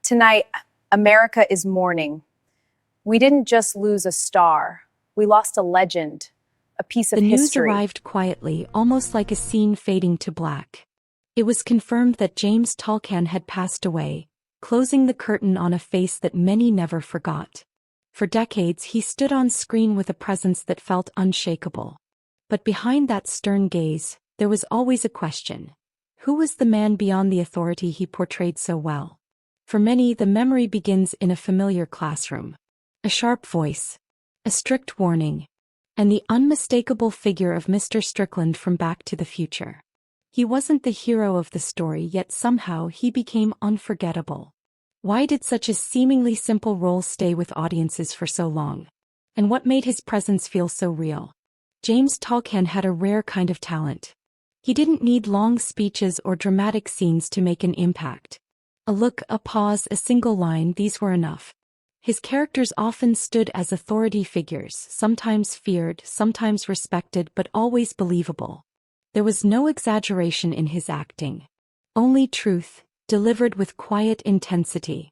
Tonight, America is mourning. We didn't just lose a star, we lost a legend, a piece of The news history. arrived quietly, almost like a scene fading to black. It was confirmed that James Tolkan had passed away, closing the curtain on a face that many never forgot. For decades he stood on screen with a presence that felt unshakable. But behind that stern gaze, there was always a question. Who was the man beyond the authority he portrayed so well? For many, the memory begins in a familiar classroom. A sharp voice, a strict warning, and the unmistakable figure of Mr. Strickland from Back to the Future. He wasn't the hero of the story, yet somehow he became unforgettable. Why did such a seemingly simple role stay with audiences for so long? And what made his presence feel so real? James Tolkan had a rare kind of talent. He didn't need long speeches or dramatic scenes to make an impact. A look, a pause, a single line, these were enough. His characters often stood as authority figures, sometimes feared, sometimes respected, but always believable. There was no exaggeration in his acting. Only truth, delivered with quiet intensity.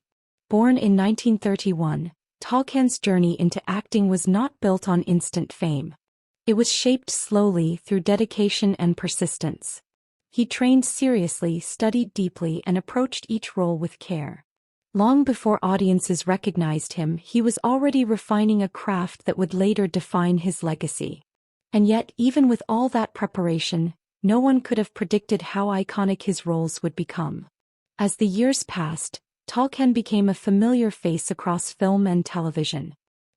Born in 1931, Tolkan's journey into acting was not built on instant fame. It was shaped slowly through dedication and persistence. He trained seriously, studied deeply, and approached each role with care. Long before audiences recognized him, he was already refining a craft that would later define his legacy. And yet, even with all that preparation, no one could have predicted how iconic his roles would become. As the years passed, Tolkan became a familiar face across film and television.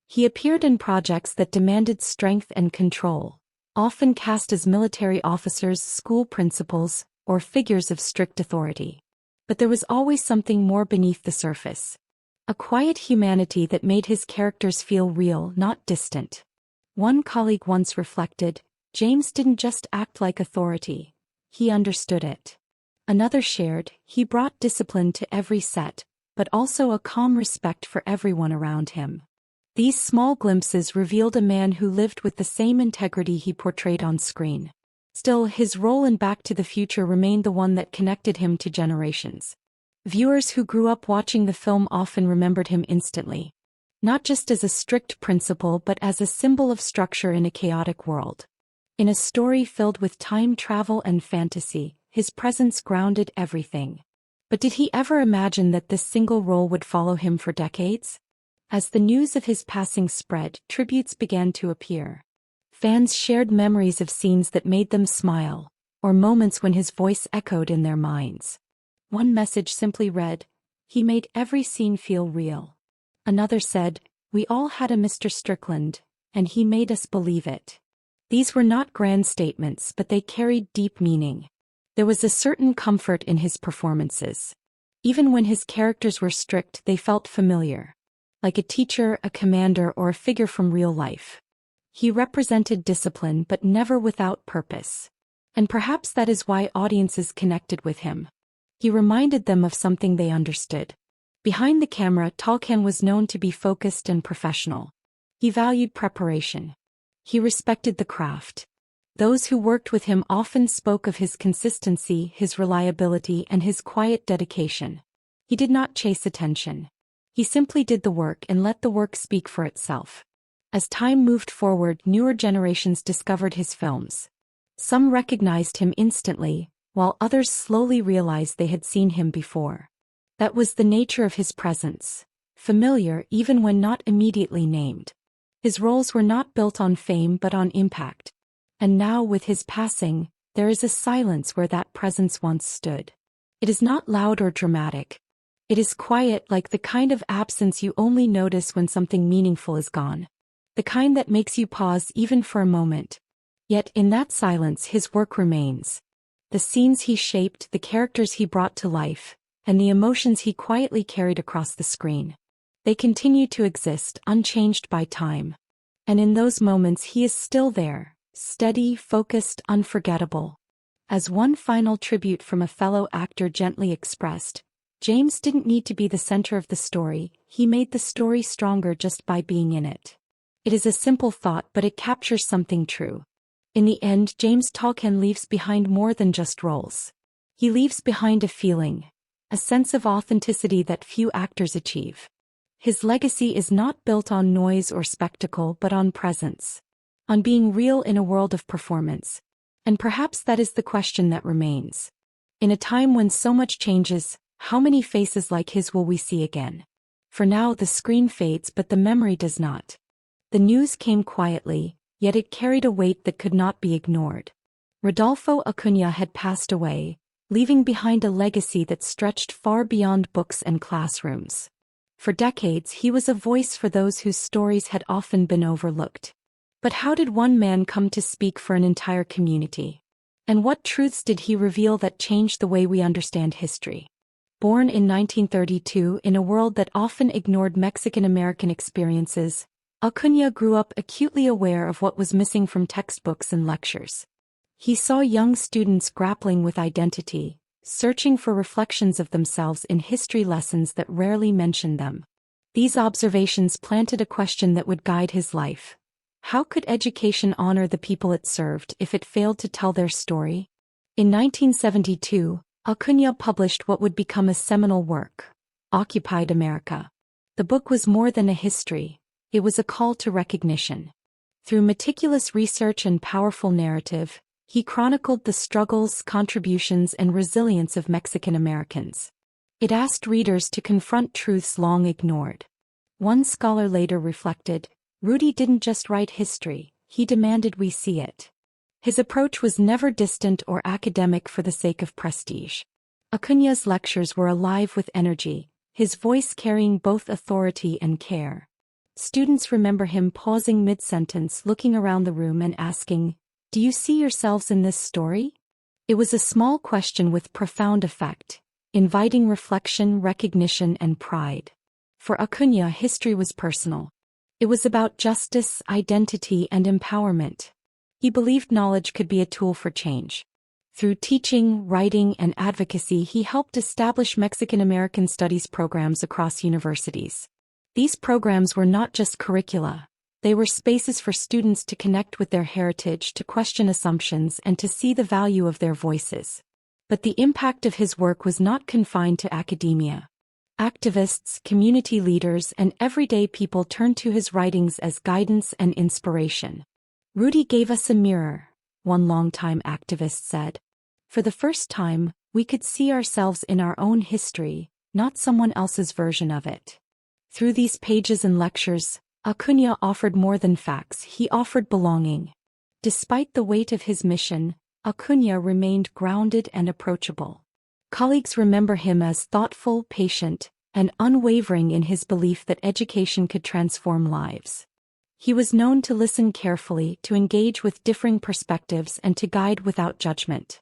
He appeared in projects that demanded strength and control, often cast as military officers, school principals, or figures of strict authority. But there was always something more beneath the surface. A quiet humanity that made his characters feel real, not distant. One colleague once reflected, James didn't just act like authority, he understood it. Another shared, he brought discipline to every set, but also a calm respect for everyone around him. These small glimpses revealed a man who lived with the same integrity he portrayed on screen. Still, his role in Back to the Future remained the one that connected him to generations. Viewers who grew up watching the film often remembered him instantly. Not just as a strict principal, but as a symbol of structure in a chaotic world. In a story filled with time travel and fantasy, his presence grounded everything. But did he ever imagine that this single role would follow him for decades? As the news of his passing spread, tributes began to appear. Fans shared memories of scenes that made them smile, or moments when his voice echoed in their minds. One message simply read, "He made every scene feel real." Another said, "We all had a Mr. Strickland, and he made us believe it." These were not grand statements, but they carried deep meaning. There was a certain comfort in his performances. Even when his characters were strict, they felt familiar. Like a teacher, a commander, or a figure from real life. He represented discipline, but never without purpose. And perhaps that is why audiences connected with him. He reminded them of something they understood. Behind the camera, Tolkan was known to be focused and professional. He valued preparation. He respected the craft. Those who worked with him often spoke of his consistency, his reliability, and his quiet dedication. He did not chase attention. He simply did the work and let the work speak for itself. As time moved forward, newer generations discovered his films. Some recognized him instantly, while others slowly realized they had seen him before. That was the nature of his presence, familiar even when not immediately named. His roles were not built on fame but on impact. And now, with his passing, there is a silence where that presence once stood. It is not loud or dramatic. It is quiet, like the kind of absence you only notice when something meaningful is gone. The kind that makes you pause even for a moment. Yet in that silence his work remains. The scenes he shaped, the characters he brought to life, and the emotions he quietly carried across the screen. They continue to exist, unchanged by time. And in those moments he is still there, steady, focused, unforgettable. As one final tribute from a fellow actor gently expressed, James didn't need to be the center of the story, he made the story stronger just by being in it. It is a simple thought, but it captures something true. In the end, James Tolkan leaves behind more than just roles. He leaves behind a feeling, a sense of authenticity that few actors achieve. His legacy is not built on noise or spectacle but on presence, on being real in a world of performance. And perhaps that is the question that remains. In a time when so much changes, how many faces like his will we see again? For now the screen fades but the memory does not. The news came quietly, yet it carried a weight that could not be ignored. Rodolfo Acuña had passed away, leaving behind a legacy that stretched far beyond books and classrooms. For decades he was a voice for those whose stories had often been overlooked. But how did one man come to speak for an entire community? And what truths did he reveal that changed the way we understand history? Born in 1932 in a world that often ignored Mexican-American experiences, Acuña grew up acutely aware of what was missing from textbooks and lectures. He saw young students grappling with identity, searching for reflections of themselves in history lessons that rarely mentioned them. These observations planted a question that would guide his life. How could education honor the people it served if it failed to tell their story? In 1972, Acuña published what would become a seminal work, Occupied America. The book was more than a history, it was a call to recognition. Through meticulous research and powerful narrative, he chronicled the struggles, contributions, and resilience of Mexican Americans. It asked readers to confront truths long ignored. One scholar later reflected, Rudy didn't just write history, he demanded we see it. His approach was never distant or academic for the sake of prestige. Acuña's lectures were alive with energy, his voice carrying both authority and care. Students remember him pausing mid-sentence, looking around the room and asking, "Do you see yourselves in this story?" It was a small question with profound effect, inviting reflection, recognition, and pride. For Acuña, history was personal. It was about justice, identity, and empowerment. He believed knowledge could be a tool for change. Through teaching, writing, and advocacy, he helped establish Mexican-American studies programs across universities. These programs were not just curricula. They were spaces for students to connect with their heritage, to question assumptions, and to see the value of their voices. But the impact of his work was not confined to academia. Activists, community leaders, and everyday people turned to his writings as guidance and inspiration. Rudy gave us a mirror, one longtime activist said. For the first time, we could see ourselves in our own history, not someone else's version of it. Through these pages and lectures, Acuña offered more than facts, he offered belonging. Despite the weight of his mission, Acuña remained grounded and approachable. Colleagues remember him as thoughtful, patient, and unwavering in his belief that education could transform lives. He was known to listen carefully, to engage with differing perspectives, and to guide without judgment.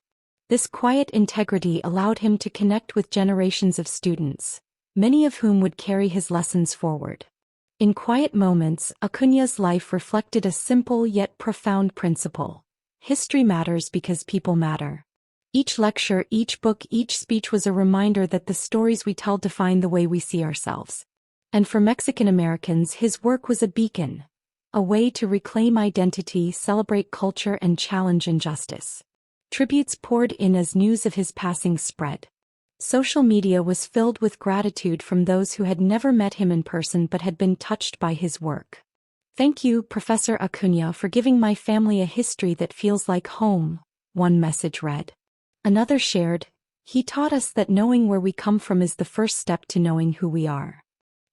This quiet integrity allowed him to connect with generations of students, many of whom would carry his lessons forward. In quiet moments, Acuña's life reflected a simple yet profound principle. History matters because people matter. Each lecture, each book, each speech was a reminder that the stories we tell define the way we see ourselves. And for Mexican Americans, his work was a beacon, a way to reclaim identity, celebrate culture, and challenge injustice. Tributes poured in as news of his passing spread. Social media was filled with gratitude from those who had never met him in person but had been touched by his work. "Thank you, Professor Acuña, for giving my family a history that feels like home," one message read. Another shared, "He taught us that knowing where we come from is the first step to knowing who we are."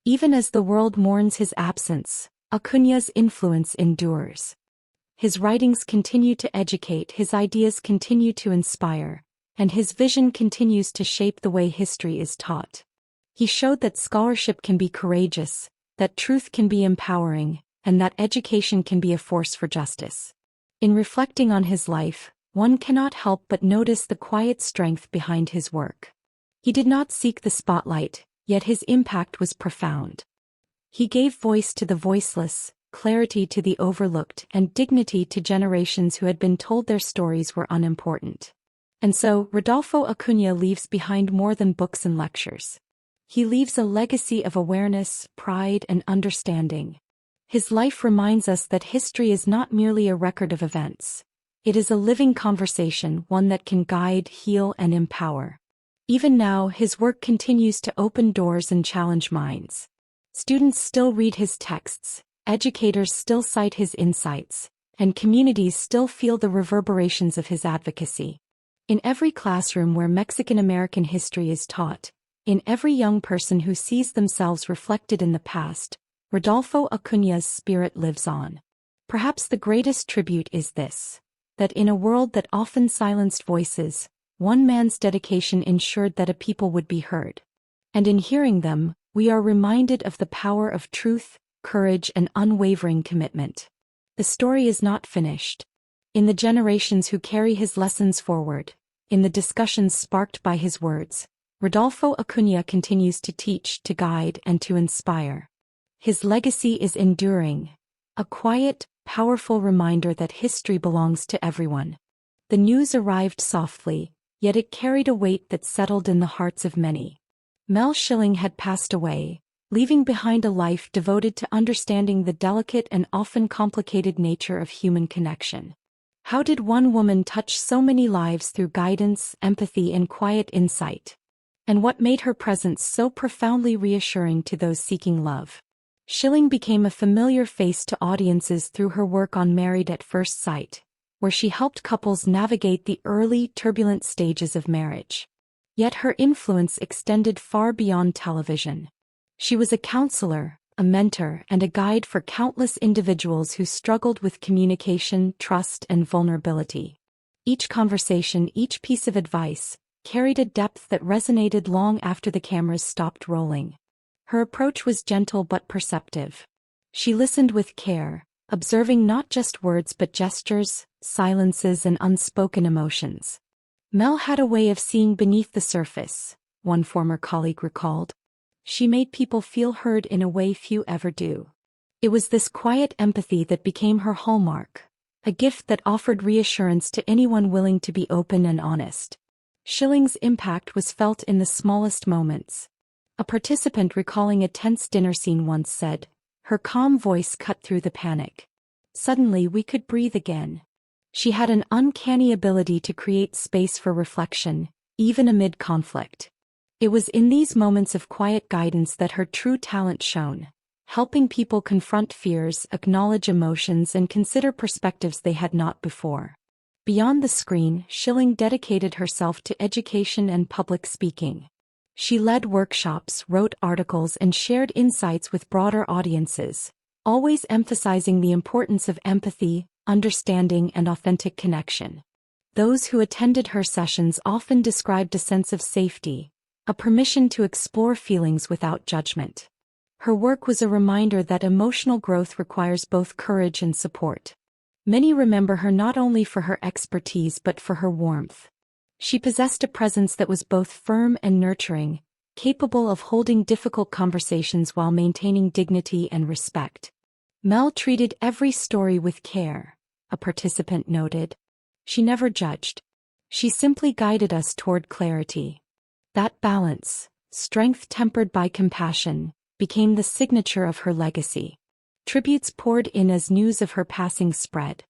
Even as the world mourns his absence, Acuña's influence endures. His writings continue to educate, his ideas continue to inspire, and his vision continues to shape the way history is taught. He showed that scholarship can be courageous, that truth can be empowering, and that education can be a force for justice. In reflecting on his life, one cannot help but notice the quiet strength behind his work. He did not seek the spotlight, yet his impact was profound. He gave voice to the voiceless, clarity to the overlooked, and dignity to generations who had been told their stories were unimportant. And so, Rodolfo Acuña leaves behind more than books and lectures. He leaves a legacy of awareness, pride, and understanding. His life reminds us that history is not merely a record of events. It is a living conversation, one that can guide, heal, and empower. Even now, his work continues to open doors and challenge minds. Students still read his texts, educators still cite his insights, and communities still feel the reverberations of his advocacy. In every classroom where Mexican-American history is taught, in every young person who sees themselves reflected in the past, Rodolfo Acuña's spirit lives on. Perhaps the greatest tribute is this: that in a world that often silenced voices, one man's dedication ensured that a people would be heard. And in hearing them, we are reminded of the power of truth, courage, and unwavering commitment. The story is not finished. In the generations who carry his lessons forward, in the discussions sparked by his words, Rodolfo Acuña continues to teach, to guide, and to inspire. His legacy is enduring, a quiet, powerful reminder that history belongs to everyone. The news arrived softly, yet it carried a weight that settled in the hearts of many. Mel Schilling had passed away, leaving behind a life devoted to understanding the delicate and often complicated nature of human connection. How did one woman touch so many lives through guidance, empathy, and quiet insight? And what made her presence so profoundly reassuring to those seeking love? Schilling became a familiar face to audiences through her work on Married at First Sight, where she helped couples navigate the early, turbulent stages of marriage. Yet her influence extended far beyond television. She was a counselor, a mentor, and a guide for countless individuals who struggled with communication, trust, and vulnerability. Each conversation, each piece of advice, carried a depth that resonated long after the cameras stopped rolling. Her approach was gentle but perceptive. She listened with care, observing not just words but gestures, silences, and unspoken emotions. Mel had a way of seeing beneath the surface, one former colleague recalled. She made people feel heard in a way few ever do. It was this quiet empathy that became her hallmark, a gift that offered reassurance to anyone willing to be open and honest. Schilling's impact was felt in the smallest moments. A participant recalling a tense dinner scene once said, "Her calm voice cut through the panic. Suddenly we could breathe again." She had an uncanny ability to create space for reflection, even amid conflict. It was in these moments of quiet guidance that her true talent shone, helping people confront fears, acknowledge emotions, and consider perspectives they had not before. Beyond the screen, Schilling dedicated herself to education and public speaking. She led workshops, wrote articles, and shared insights with broader audiences, always emphasizing the importance of empathy, understanding, and authentic connection. Those who attended her sessions often described a sense of safety, a permission to explore feelings without judgment. Her work was a reminder that emotional growth requires both courage and support. Many remember her not only for her expertise but for her warmth. She possessed a presence that was both firm and nurturing, capable of holding difficult conversations while maintaining dignity and respect. Mel treated every story with care, a participant noted. She never judged. She simply guided us toward clarity. That balance, strength tempered by compassion, became the signature of her legacy. Tributes poured in as news of her passing spread.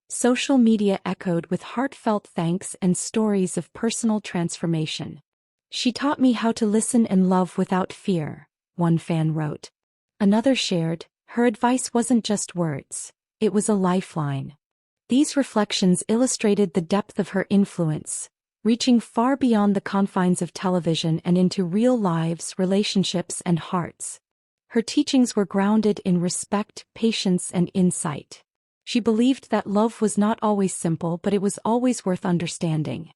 Social media echoed with heartfelt thanks and stories of personal transformation. "She taught me how to listen and love without fear," one fan wrote. Another shared, "Her advice wasn't just words, it was a lifeline." These reflections illustrated the depth of her influence, reaching far beyond the confines of television and into real lives, relationships, and hearts. Her teachings were grounded in respect, patience, and insight. She believed that love was not always simple, but it was always worth understanding.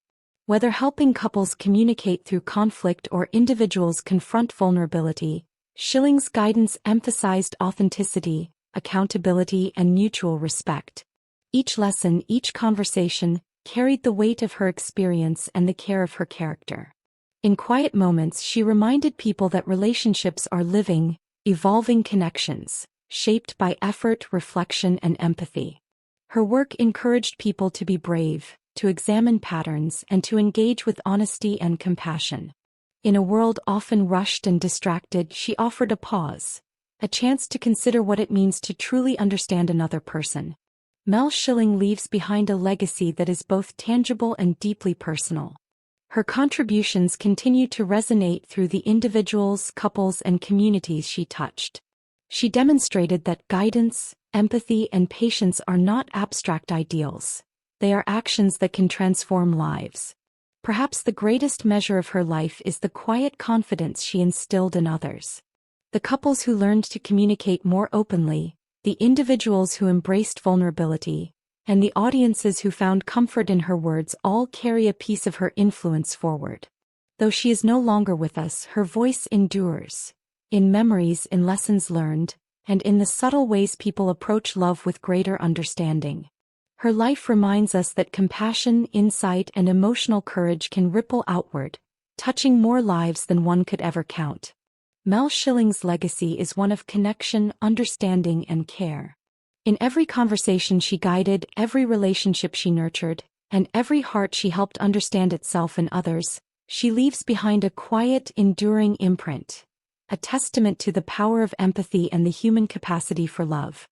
Whether helping couples communicate through conflict or individuals confront vulnerability, Schilling's guidance emphasized authenticity, accountability, and mutual respect. Each lesson, each conversation, carried the weight of her experience and the care of her character. In quiet moments, she reminded people that relationships are living, evolving connections, shaped by effort, reflection, and empathy. Her work encouraged people to be brave, to examine patterns, and to engage with honesty and compassion. In a world often rushed and distracted, she offered a pause, a chance to consider what it means to truly understand another person. Mel Schilling leaves behind a legacy that is both tangible and deeply personal. Her contributions continue to resonate through the individuals, couples, and communities she touched. She demonstrated that guidance, empathy, and patience are not abstract ideals. They are actions that can transform lives. Perhaps the greatest measure of her life is the quiet confidence she instilled in others. The couples who learned to communicate more openly, the individuals who embraced vulnerability, and the audiences who found comfort in her words all carry a piece of her influence forward. Though she is no longer with us, her voice endures. In memories, in lessons learned, and in the subtle ways people approach love with greater understanding. Her life reminds us that compassion, insight, and emotional courage can ripple outward, touching more lives than one could ever count. Mel Schilling's legacy is one of connection, understanding, and care. In every conversation she guided, every relationship she nurtured, and every heart she helped understand itself and others, she leaves behind a quiet, enduring imprint, a testament to the power of empathy and the human capacity for love.